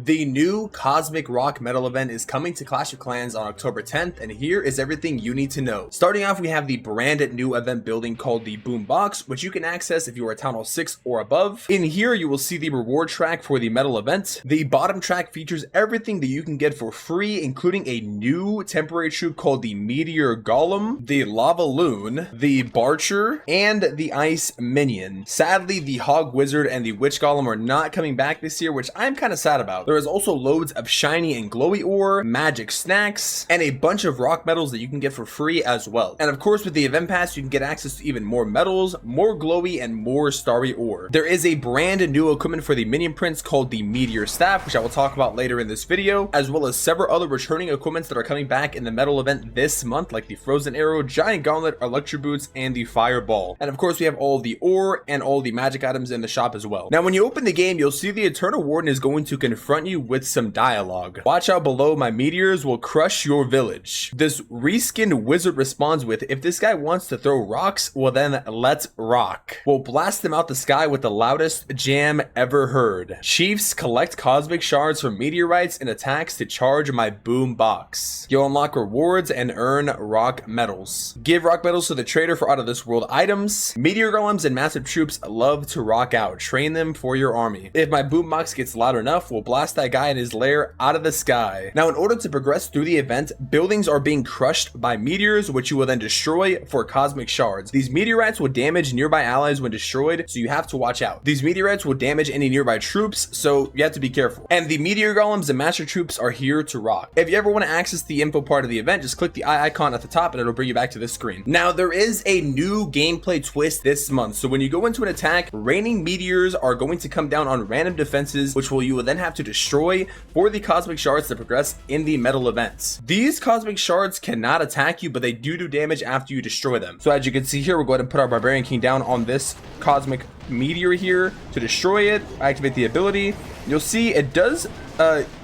The new Cosmic Rock Metal event is coming to Clash of Clans on October 10th, and here is everything you need to know. Starting off, we have the brand new event building called the Boom Box, which you can access if you are Town Hall 6 or above. In here, you will see the reward track for the metal event. The bottom track features everything that you can get for free, including a new temporary troop called the Meteor Golem, the Lavaloon, the Barcher, and the Ice Minion. Sadly, the Hog Wizard and the Witch Golem are not coming back this year, which I'm kind of sad about. There is also loads of shiny and glowy ore, magic snacks, and a bunch of rock medals that you can get for free as well. And of course, with the event pass, you can get access to even more medals, more glowy, and more starry ore. There is a brand new equipment for the minion prince called the Meteor Staff, which I will talk about later in this video, as well as several other returning equipments that are coming back in the metal event this month, like the Frozen Arrow, Giant Gauntlet, Electro Boots, and the Fireball. And of course, we have all the ore and all the magic items in the shop as well. Now, when you open the game, you'll see the Eternal Warden is going to confront you with some dialogue. Watch out below, my meteors will crush your village. This reskinned wizard responds with, if this guy wants to throw rocks, well then let's rock. We'll blast them out the sky with the loudest jam ever heard. Chiefs collect cosmic shards from meteorites and attacks to charge my boom box. You'll unlock rewards and earn rock medals. Give rock medals to the trader for out of this world items. Meteor golems and massive troops love to rock out. Train them for your army. If my boom box gets loud enough, we'll blast that guy in his lair out of the sky. Now, in order to progress through the event, buildings are being crushed by meteors, which you will then destroy for cosmic shards. These meteorites will damage nearby allies when destroyed, so you have to watch out. These meteorites will damage any nearby troops, so you have to be careful. And the meteor golems and master troops are here to rock. If you ever want to access the info part of the event, just click the eye icon at the top and it'll bring you back to this screen. Now, there is a new gameplay twist this month. So when you go into an attack, raining meteors are going to come down on random defenses, which you will then have to destroy for the cosmic shards to progress in the metal events. These cosmic shards cannot attack you, but they do damage after you destroy them. So as you can see here, we'll go ahead and put our Barbarian King down on this cosmic meteor here to destroy it. Activate the ability. You'll see it does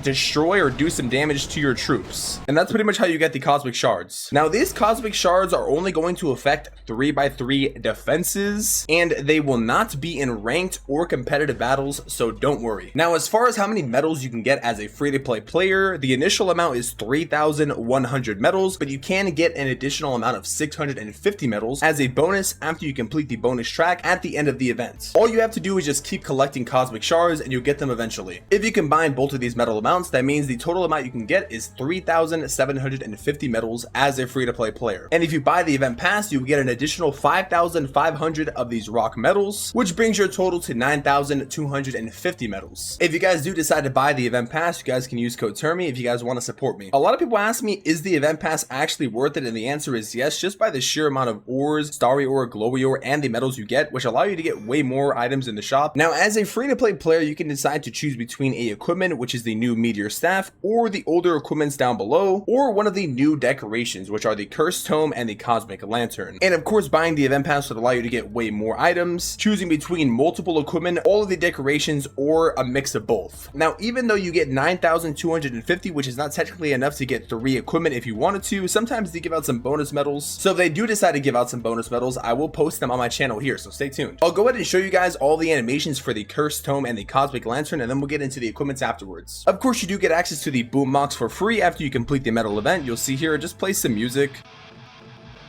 destroy or do some damage to your troops, and that's pretty much how you get the cosmic shards. Now, these cosmic shards are only going to affect 3x3 defenses, and they will not be in ranked or competitive battles, so don't worry. Now, as far as how many medals you can get as a free-to-play player, the initial amount is 3,100 medals, but you can get an additional amount of 650 medals as a bonus after you complete the bonus track at the end of the event. All you have to do is just keep collecting cosmic shards and you'll get them eventually. If you combine both of these medal amounts, that means the total amount you can get is 3,750 medals as a free-to-play player. And if you buy the event pass, you get an additional 5,500 of these rock medals, which brings your total to 9,250 medals. If you guys do decide to buy the event pass, you guys can use code Termy if you guys want to support me. A lot of people ask me, is the event pass actually worth it? And the answer is yes, just by the sheer amount of ores, starry ore, glowy ore, and the medals you get, which allow you to get way more items in the shop. Now, as a free-to-play player, you can decide to choose between a equipment, which is the new Meteor Staff, or the older equipments down below, or one of the new decorations, which are the Cursed Tome and the Cosmic Lantern. And of course, buying the event pass would allow you to get way more items, choosing between multiple equipment, all of the decorations, or a mix of both. Now, even though you get 9,250, which is not technically enough to get 3 equipment if you wanted to, sometimes they give out some bonus medals. So if they do decide to give out some bonus medals, I will post them on my channel here, so stay tuned. I'll go ahead and show you guys all the animations for the Cursed Tome and the Cosmic Lantern, and then we'll get into the equipments afterwards. Of course, you do get access to the boom box for free after you complete the metal event. You'll see here, just play some music.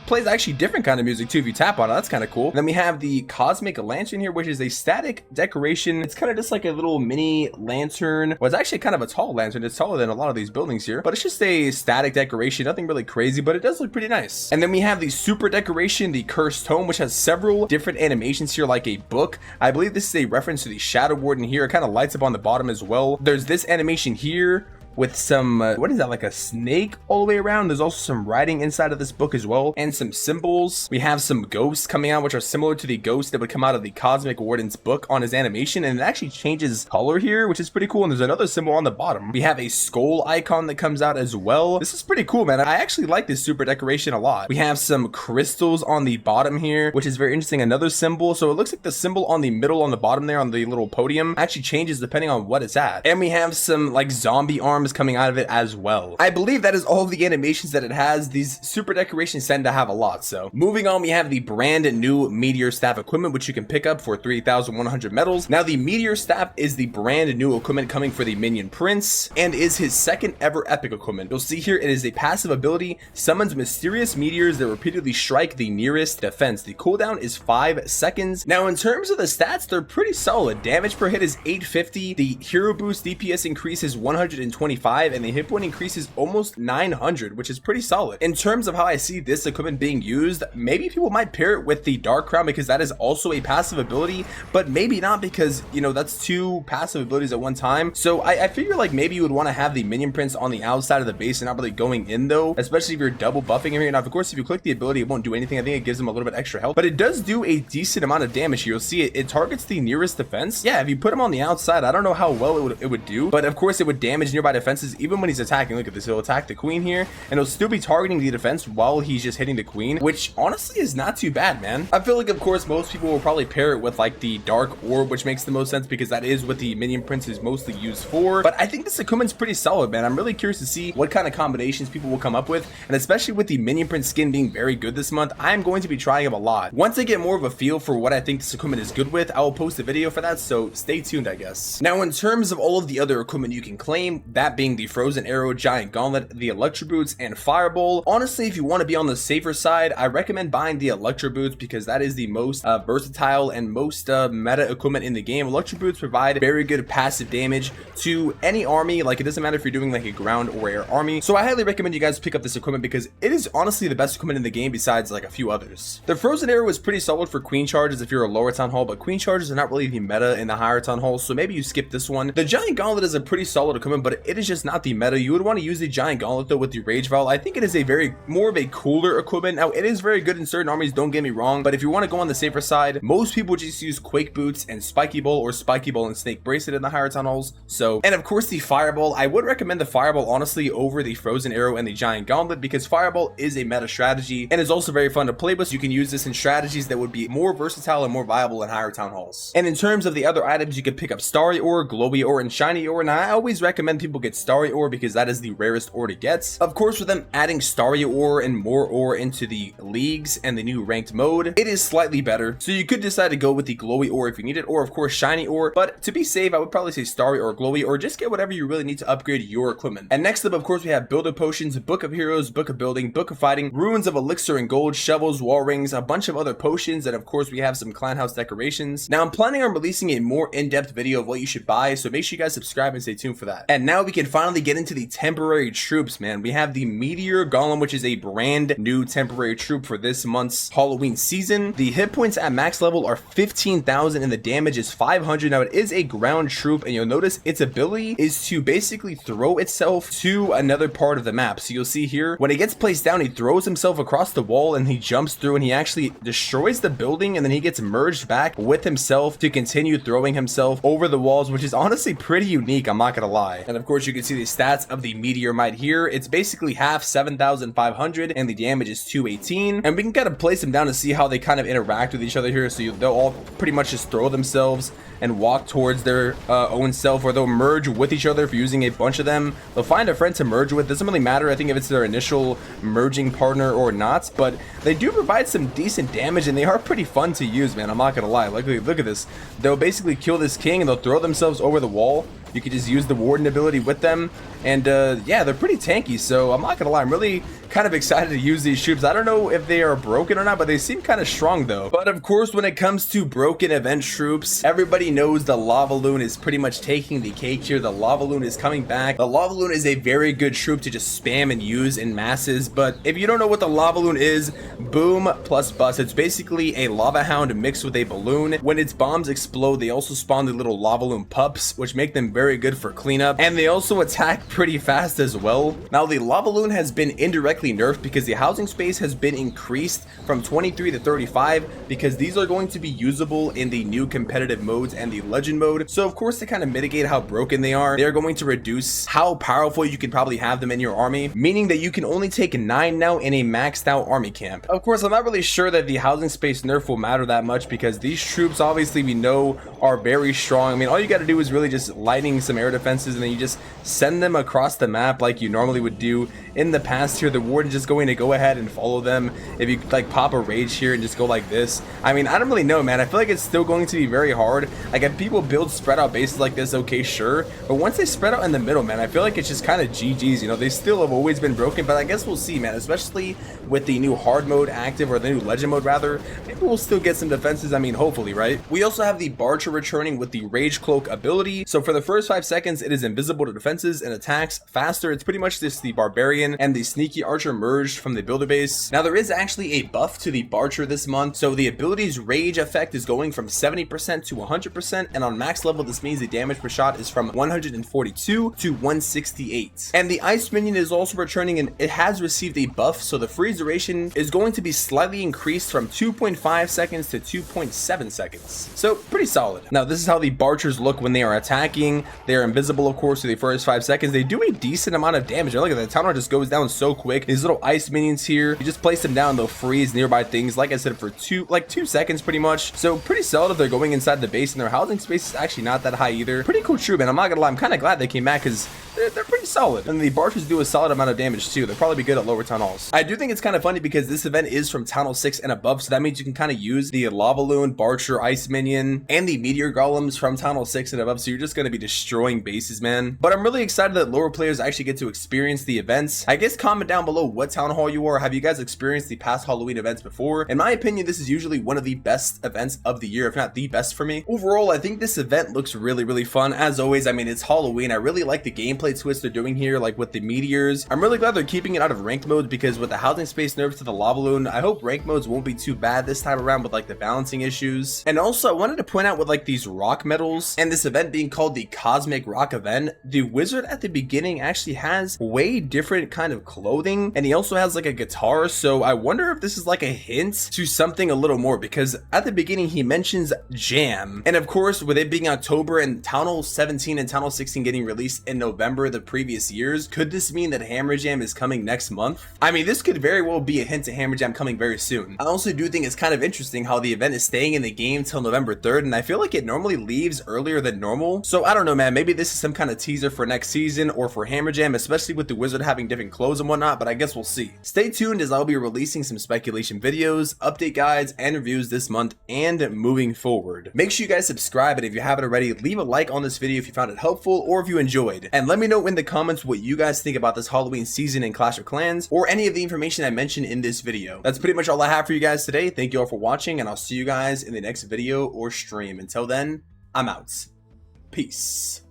Plays actually different kind of music too if you tap on it. That's kind of cool. And then we have the Cosmic Lantern here, which is a static decoration. It's kind of just like a little mini lantern. Well, it's actually kind of a tall lantern. It's taller than a lot of these buildings here, but it's just a static decoration. Nothing really crazy, but it does look pretty nice. And then we have the super decoration, the Cursed Tome, which has several different animations here, like a book. I believe this is a reference to the Shadow Warden here. It kind of lights up on the bottom as well. There's this animation here with some, what is that, like a snake all the way around. There's also some writing inside of this book as well, and some symbols. We have some ghosts coming out, which are similar to the ghosts that would come out of the Cosmic Warden's book on his animation, and it actually changes color here, which is pretty cool. And there's another symbol on the bottom. We have a skull icon that comes out as well. This is pretty cool, man. I actually like this super decoration a lot. We have some crystals on the bottom here, which is very interesting. Another symbol. So it looks like the symbol on the middle on the bottom there on the little podium actually changes depending on what it's at. And we have some like zombie arms arms coming out of it as well. I believe that is all of the animations that it has. These super decorations tend to have a lot. So moving on, we have the brand new Meteor Staff equipment, which you can pick up for 3,100 medals. Now the Meteor Staff is the brand new equipment coming for the Minion Prince and is his second ever epic equipment. You'll see here it is a passive ability, summons mysterious meteors that repeatedly strike the nearest defense. The cooldown is 5 seconds. Now in terms of the stats, they're pretty solid. Damage per hit is 850, the hero boost DPS increase is 125, and the hit point increases almost 900, which is pretty solid. In terms of how I see this equipment being used, maybe people might pair it with the Dark Crown because that is also a passive ability, but maybe not because, you know, that's two passive abilities at one time. So I figure like maybe you would want to have the Minion Prince on the outside of the base and not really going in though, especially if you're double buffing him here. Now of course if you click the ability it won't do anything. I think it gives him a little bit extra health, but it does do a decent amount of damage here. You'll see it targets the nearest defense. Yeah, if you put him on the outside, I don't know how well it would do, but of course it would damage nearby defenses even when he's attacking. Look at this, he'll attack the queen here and he'll still be targeting the defense while he's just hitting the queen, which honestly is not too bad, man. I feel like of course most people will probably pair it with like the Dark Orb, which makes the most sense because that is what the Minion Prince is mostly used for. But I think this equipment's pretty solid, man. I'm really curious to see what kind of combinations people will come up with, and especially with the Minion Prince skin being very good this month, I'm going to be trying him a lot. Once I get more of a feel for what I think this equipment is good with, I will post a video for that, so stay tuned, I guess. Now in terms of all of the other equipment you can claim, that being the Frozen Arrow, Giant Gauntlet, the Electro Boots, and Fireball, honestly if you want to be on the safer side, I recommend buying the Electro Boots because that is the most versatile and most meta equipment in the game. Electro Boots provide very good passive damage to any army. Like it doesn't matter if you're doing like a ground or air army, so I highly recommend you guys pick up this equipment because it is honestly the best equipment in the game besides like a few others. The Frozen Arrow is pretty solid for queen charges if you're a lower town hall, but queen charges are not really the meta in the higher town hall, so maybe you skip this one. The Giant Gauntlet is a pretty solid equipment, but it is just not the meta. You would want to use the Giant Gauntlet though with the Rage Vial. I think it is a very more of a cooler equipment. Now it is very good in certain armies, don't get me wrong, but if you want to go on the safer side, most people just use Quake Boots and Spiky Ball or Spiky Ball and Snake Bracelet in the higher town halls. So, and of course the Fireball, I would recommend the Fireball honestly over the Frozen Arrow and the Giant Gauntlet because Fireball is a meta strategy and is also very fun to play with, so you can use this in strategies that would be more versatile and more viable in higher town halls. And in terms of the other items, you could pick up Starry Ore, Glowy Ore, and Shiny Ore, and I always recommend people get Starry Ore because that is the rarest ore to get. Of course with them adding Starry Ore and more ore into the leagues and the new ranked mode, it is slightly better, so you could decide to go with the Glowy Ore if you need it, or of course Shiny Ore, but to be safe I would probably say Starry or Glowy, or just get whatever you really need to upgrade your equipment. And next up of course we have Builder Potions, Book of Heroes, Book of Building, Book of Fighting, Ruins of Elixir and Gold, Shovels, Wall Rings, a bunch of other potions, and of course we have some clan house decorations. Now I'm planning on releasing a more in-depth video of what you should buy, so make sure you guys subscribe and stay tuned for that. And now we can finally get into the temporary troops, man. We have the Meteor Golem, which is a brand new temporary troop for this month's Halloween season. The hit points at max level are 15,000 and the damage is 500. Now it is a ground troop, and you'll notice its ability is to basically throw itself to another part of the map. So you'll see here when it gets placed down, he throws himself across the wall and he jumps through and he actually destroys the building, and then he gets merged back with himself to continue throwing himself over the walls, which is honestly pretty unique, I'm not gonna lie. And of course you can see the stats of the Meteorite here. It's basically half 7,500 and the damage is 218, and we can kind of place them down to see how they kind of interact with each other here. So they'll all pretty much just throw themselves and walk towards their own self, or they'll merge with each other if you're using a bunch of them. They'll find a friend to merge with. Doesn't really matter, I think, if it's their initial merging partner or not, but they do provide some decent damage and they are pretty fun to use, man. I'm not gonna lie. Look at this. They'll basically kill this king and they'll throw themselves over the wall. You could just use the Warden ability with them, and yeah, they're pretty tanky, so I'm not gonna lie, I'm really kind of excited to use these troops. I don't know if they are broken or not, but they seem kind of strong though. But of course, when it comes to broken event troops, everybody knows the Lavaloon is pretty much taking the cake here. The Lavaloon is coming back. The Lavaloon is a very good troop to just spam and use in masses, but if you don't know what the Lavaloon is, boom plus bust. It's basically a lava hound mixed with a balloon. When its bombs explode, they also spawn the little Lavaloon pups, which make them very good for cleanup, and they also attack pretty fast as well. Now the Lavaloon has been indirectly nerfed because the housing space has been increased from 23 to 35 because these are going to be usable in the new competitive modes and the legend mode. So of course, to kind of mitigate how broken they are going to reduce how powerful you can probably have them in your army, meaning that you can only take 9 now in a maxed out army camp. Of course, I'm not really sure that the housing space nerf will matter that much because these troops obviously we know are very strong. I mean, all you got to do is really just lightning activating some air defenses, and then you just send them across the map like you normally would do in the past here. The warden just going to go ahead and follow them. If you like pop a rage here and just go like this, I mean, I don't really know, man. I feel like it's still going to be very hard. Like, if people build spread out bases like this, okay, sure, but once they spread out in the middle, man, I feel like it's just kind of GG's. You know, they still have always been broken, but I guess we'll see, man. Especially with the new hard mode active, or the new legend mode rather, maybe we'll still get some defenses. I mean, hopefully, right? We also have the Barcher returning with the Rage Cloak ability. So for the first 5 seconds, it is invisible to defenses and attacks faster. It's pretty much just the Barbarian and the Sneaky Archer merged from the builder base. Now, there is actually a buff to the Barcher this month. So the ability's rage effect is going from 70% to 100%, and on max level, this means the damage per shot is from 142 to 168. And the Ice Minion is also returning, and it has received a buff, so the freeze duration is going to be slightly increased from 2.5 seconds to 2.7 seconds. So pretty solid. Now, this is how the Barchers look when they are attacking. They are invisible, of course, for the first 5 seconds. They do a decent amount of damage. Look at that, the Town Hall just goes down so quick. These little ice minions here, you just place them down, they'll freeze nearby things, like I said, for 2 seconds pretty much. So pretty solid if they're going inside the base, and their housing space is actually not that high either. Pretty cool troop, man. I'm not gonna lie, I'm kind of glad they came back, because they're pretty solid. And the Barchers do a solid amount of damage too. They'll probably be good at lower town halls. I do think it's kind of funny because this event is from Town Hall 6 and above, so that means you can kind of use the Lavaloon, Barcher, Ice Minion, and the Meteor Golems from Town Hall 6 and above, so you're just going to be destroying bases, man. But I'm really excited that lower players actually get to experience the events. I guess comment down below what Town Hall you are. Have you guys experienced the past Halloween events before? In my opinion, this is usually one of the best events of the year, if not the best for me. Overall, I think this event looks really fun. As always, I mean, it's Halloween. I really like the gameplay twist they're doing here, like with the meteors. I'm really glad they're keeping it out of ranked modes, because with the housing space nerfs to the Lavaloon, I hope ranked modes won't be too bad this time around with like the balancing issues. And also, I wanted to point out with like these rock medals and this event being called the Cosmic Rock event, the wizard at the beginning actually has way different kind of clothing, and he also has like a guitar. So I wonder if this is like a hint to something a little more, because at the beginning he mentions jam, and of course with it being October and Town Hall 17 and Town Hall 16 getting released in November the previous years, could this mean that Hammer Jam is coming next month? I mean, this could very well be a hint to Hammer Jam coming very soon. I also do think it's kind of interesting how the event is staying in the game till November 3rd, and I feel like it normally leaves earlier than normal. So I don't know, man, maybe this is some kind of teaser for next season or for Hammer Jam, especially with the wizard having different clothes and whatnot, but I guess we'll see. Stay tuned, as I'll be releasing some speculation videos, update guides, and reviews this month and moving forward. Make sure you guys subscribe, and if you haven't already, leave a like on this video if you found it helpful or if you enjoyed, and let me know in the comments what you guys think about this Halloween season in Clash of Clans, or any of the information I mentioned in this video. That's pretty much all I have for you guys today. Thank you all for watching, and I'll see you guys in the next video or stream. Until then, I'm out. Peace.